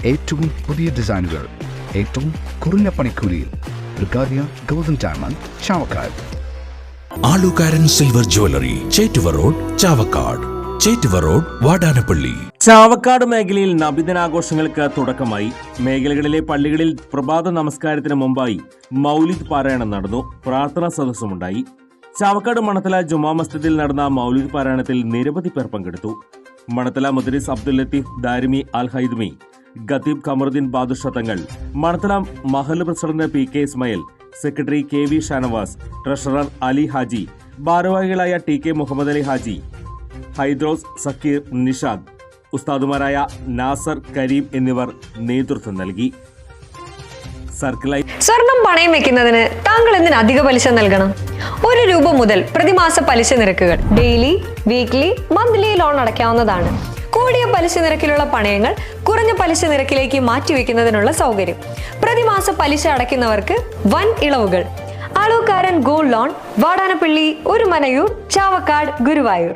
ഏറ്റവും പുതിയ ഡിസൈനുകൾ ഏറ്റവും കുറഞ്ഞ പണിക്കൂലിയിൽ. ബ്രിഗാദിയ ഗോൾഡൻ ഡയമണ്ട്, ചാവക്കാട്. ആലുകാരൻ silver jewellery, Chettuva road, Chavakkad. Chettuva road, Vadanappally. Chavakkad മേഖലയിൽ നബിദിനാഘോഷങ്ങൾക്ക് തുടക്കമായി. മേഖലകളിലെ പള്ളികളിൽ പ്രഭാത നമസ്കാരത്തിന് മുമ്പായി മൗലിദ് പാരായണം നടന്നു. പ്രാർത്ഥനാ സദസ്സുമുണ്ടായി. ചാവക്കാട് മണത്തല ജുമാ മസ്ജിദിൽ നടന്ന മൗലിദ് പാരായണത്തിൽ നിരവധി പേർ പങ്കെടുത്തു. മണത്തല മുദരിസ് അബ്ദുൽ ലത്തീഫ് ദാരിമി അൽ ഹൈദ്മി, ഖതീബ് ഖമറുദ്ദീൻ ബാദുഷ തങ്ങൾ, മണത്തല മഹല്ല് president PK Ismail, secretary KV Shanavas, treasurer Ali Haji, ഭാരവാഹികളായ TK മുഹമ്മദ് അലി ഹാജി, ഹൈദ്രോസ്, സക്കീർ, നിഷാദ്, ഉസ്താദുമാരായ നാസർ, കരീം എന്നിവർ നേതൃത്വം നൽകി. സ്വർണം പണയം വെക്കുന്നതിന് താങ്കൾ എന്തിന് അധിക പലിശ നൽകണം? 1 രൂപ മുതൽ പ്രതിമാസ പലിശ നിരക്കുകൾ ഡെയിലി, വീക്ക്ലി, മന്ത്ലി ലോൺ അടയ്ക്കാവുന്നതാണ്. കൂടിയ പലിശ നിരക്കിലുള്ള പണയങ്ങൾ കുറഞ്ഞ പലിശ നിരക്കിലേക്ക് മാറ്റിവെക്കുന്നതിനുള്ള സൗകര്യം. പ്രതിമാസ പലിശ അടയ്ക്കുന്നവർക്ക് വൻ ഇളവുകൾ. ആലുകാരൻ ഗോൾഡ് ലോൺ, വാടാനപ്പള്ളി, ഒരുമനയൂർ, ചാവക്കാട്, ഗുരുവായൂർ.